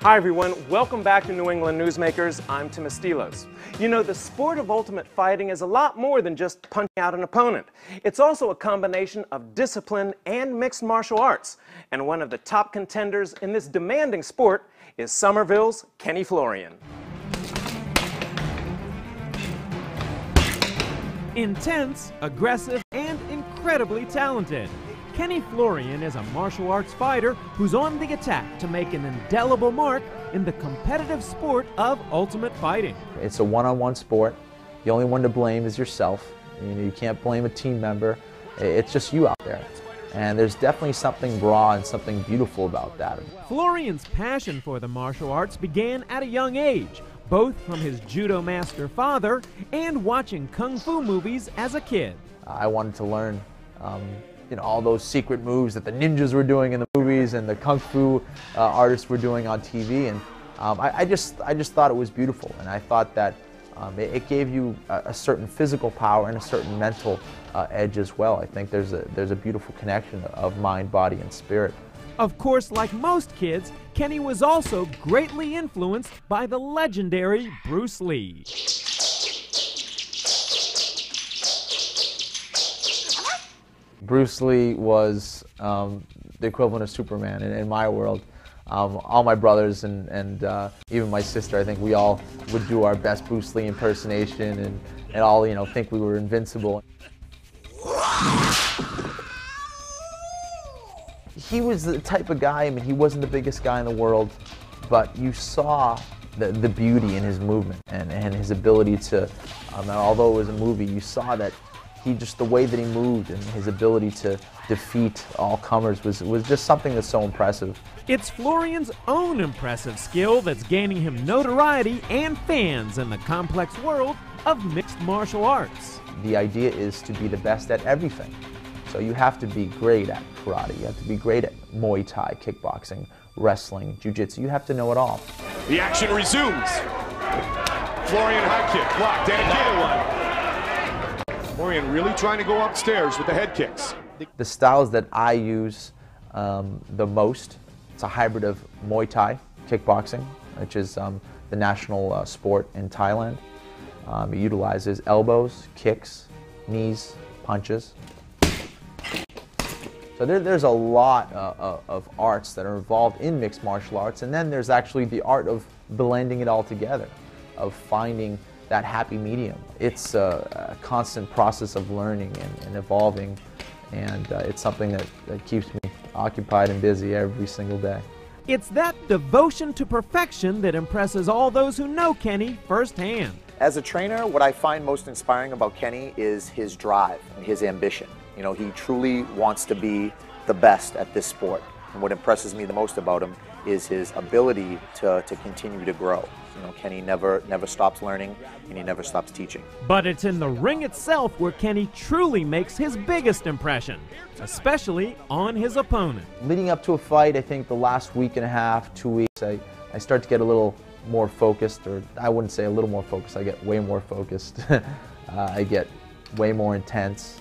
Hi everyone, welcome back to New England Newsmakers. I'm Tim Estiloz. You know, the sport of ultimate fighting is a lot more than just punching out an opponent. It's also a combination of discipline and mixed martial arts. And one of the top contenders in this demanding sport is Somerville's Kenny Florian. Intense, aggressive, and incredibly talented, Kenny Florian is a martial arts fighter who's on the attack to make an indelible mark in the competitive sport of ultimate fighting. It's a one-on-one sport. The only one to blame is yourself. You can't blame a team member. It's just you out there. And there's definitely something raw and something beautiful about that. Florian's passion for the martial arts began at a young age, both from his judo master father and watching kung fu movies as a kid. I wanted to learn all those secret moves that the ninjas were doing in the movies and the kung fu artists were doing on TV, and I just thought it was beautiful, and I thought that it gave you a certain physical power and a certain mental edge as well. I think there's a beautiful connection of mind, body, and spirit. Of course, like most kids, Kenny was also greatly influenced by the legendary Bruce Lee. Bruce Lee was the equivalent of Superman in my world. All my brothers and even my sister, I think we all would do our best Bruce Lee impersonation and all think we were invincible. He was the type of guy, I mean, he wasn't the biggest guy in the world, but you saw the beauty in his movement and his ability to, although it was a movie, you saw that the way that he moved and his ability to defeat all comers was just something that's so impressive. It's Florian's own impressive skill that's gaining him notoriety and fans in the complex world of mixed martial arts. The idea is to be the best at everything. So you have to be great at karate, you have to be great at Muay Thai, kickboxing, wrestling, jiu-jitsu. You have to know it all. The action resumes. Florian high kick, blocked, and again one. Florian really trying to go upstairs with the head kicks. The styles that I use the most, it's a hybrid of Muay Thai, kickboxing, which is the national sport in Thailand. It utilizes elbows, kicks, knees, punches. So there's a lot of arts that are involved in mixed martial arts, and then there's actually the art of blending it all together, of finding that happy medium. It's a constant process of learning and evolving, and it's something that keeps me occupied and busy every single day. It's that devotion to perfection that impresses all those who know Kenny firsthand. As a trainer, what I find most inspiring about Kenny is his drive and his ambition. You know, he truly wants to be the best at this sport. And what impresses me the most about him is his ability to continue to grow. You know, Kenny never stops learning, and he never stops teaching. But it's in the ring itself where Kenny truly makes his biggest impression, especially on his opponent. Leading up to a fight, I think the last week and a half, 2 weeks, I start to get a little more focused, or I wouldn't say a little more focused, I get way more focused. I get way more intense,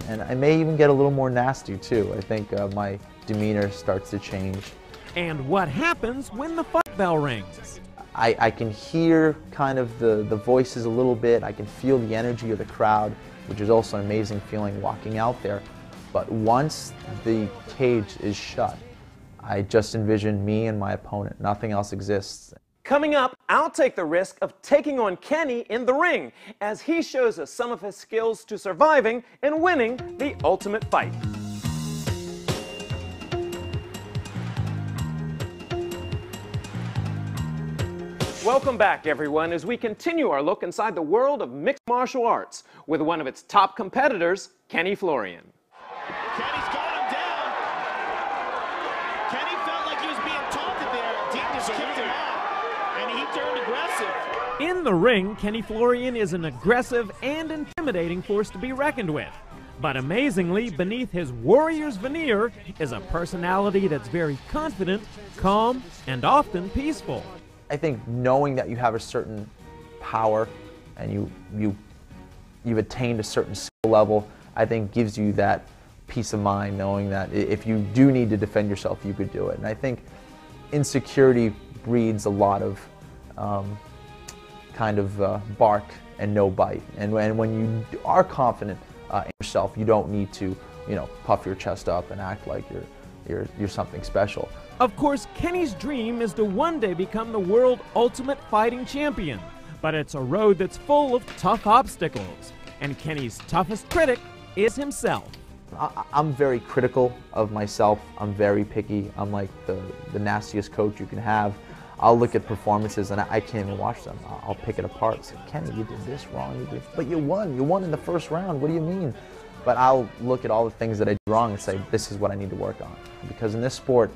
and I may even get a little more nasty too. I think my demeanor starts to change. And what happens when the fight bell rings? I can hear kind of the voices a little bit. I can feel the energy of the crowd, which is also an amazing feeling walking out there. But once the cage is shut, I just envision me and my opponent. Nothing else exists. Coming up, I'll take the risk of taking on Kenny in the ring as he shows us some of his skills to surviving and winning the ultimate fight. Welcome back, everyone, as we continue our look inside the world of mixed martial arts with one of its top competitors, Kenny Florian. Kenny's got him down. Kenny felt like he was being taunted there. Dean just kicked him out, and he turned aggressive. In the ring, Kenny Florian is an aggressive and intimidating force to be reckoned with. But amazingly, beneath his warrior's veneer is a personality that's very confident, calm, and often peaceful. I think knowing that you have a certain power and you've attained a certain skill level, I think gives you that peace of mind knowing that if you do need to defend yourself, you could do it. And I think insecurity breeds a lot of bark and no bite. And when you are confident in yourself, you don't need to, puff your chest up and act like you're something special. Of course, Kenny's dream is to one day become the world Ultimate Fighting champion, but it's a road that's full of tough obstacles, and Kenny's toughest critic is himself. I'm very critical of myself. I'm very picky. I'm like the nastiest coach you can have. I'll look at performances and I can't even watch them. I'll pick it apart. Say, Kenny, you did this wrong. But you won. You won in the first round. What do you mean? But I'll look at all the things that I did wrong and say, this is what I need to work on. Because in this sport,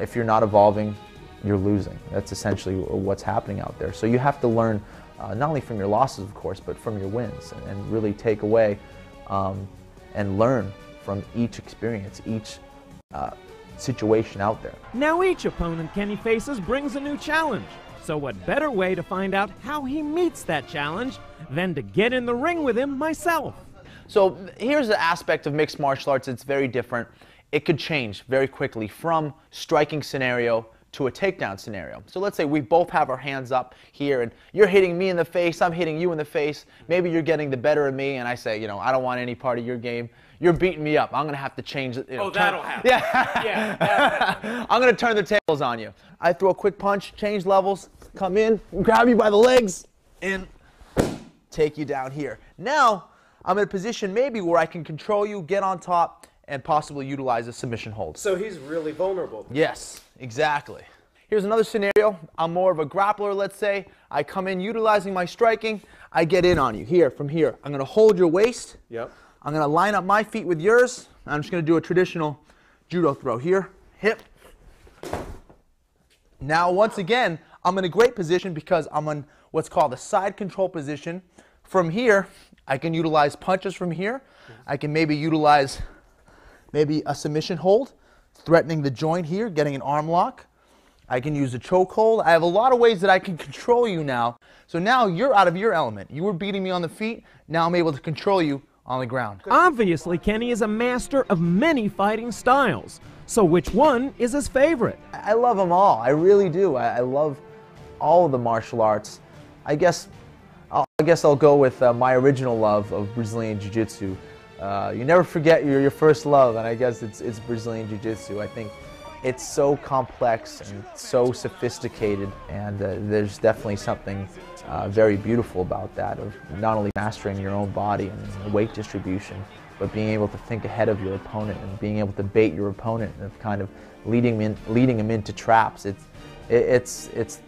if you're not evolving, you're losing. That's essentially what's happening out there. So you have to learn not only from your losses, of course, but from your wins, and really take away and learn from each experience, each situation out there. Now each opponent Kenny faces brings a new challenge. So what better way to find out how he meets that challenge than to get in the ring with him myself? So here's the aspect of mixed martial arts that's very different. It could change very quickly from striking scenario to a takedown scenario. So let's say we both have our hands up here and you're hitting me in the face, I'm hitting you in the face. Maybe you're getting the better of me and I say, I don't want any part of your game. You're beating me up. I'm going to have to change it. That'll happen. Yeah. Yeah. I'm going to turn the tables on you. I throw a quick punch, change levels, come in, grab you by the legs, and take you down here. Now, I'm in a position maybe where I can control you, get on top, and possibly utilize a submission hold. So he's really vulnerable. Yes, exactly. Here's another scenario. I'm more of a grappler, let's say. I come in utilizing my striking. I get in on you here, from here. I'm going to hold your waist. Yep. I'm going to line up my feet with yours. I'm just going to do a traditional judo throw here. Hip. Now, once again, I'm in a great position because I'm in what's called a side control position. From here, I can utilize punches from here. I can maybe utilize a submission hold, threatening the joint here, getting an arm lock. I can use a choke hold. I have a lot of ways that I can control you now. So now you're out of your element. You were beating me on the feet. Now I'm able to control you on the ground. Obviously, Kenny is a master of many fighting styles. So which one is his favorite? I love them all. I really do. I love all of the martial arts. I guess I'll go with my original love of Brazilian Jiu-Jitsu. You never forget your first love, and I guess it's Brazilian Jiu-Jitsu. I think it's so complex and so sophisticated, and there's definitely something very beautiful about that, of not only mastering your own body and weight distribution, but being able to think ahead of your opponent and being able to bait your opponent and kind of leading him into traps. It's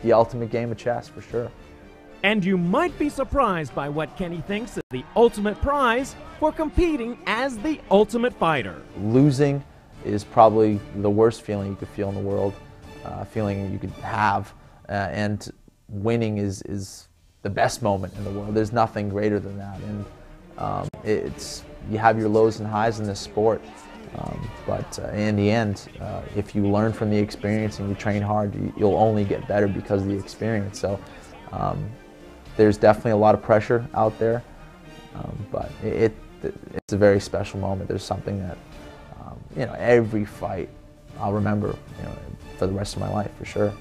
the ultimate game of chess, for sure. And you might be surprised by what Kenny thinks is the ultimate prize for competing as the Ultimate Fighter. Losing is probably the worst feeling you could feel in the world, feeling you could have, and winning is the best moment in the world. There's nothing greater than that, and you have your lows and highs in this sport, but in the end, if you learn from the experience and you train hard, you'll only get better because of the experience. So there's definitely a lot of pressure out there, but it's a very special moment. There's something that every fight I'll remember, for the rest of my life, for sure.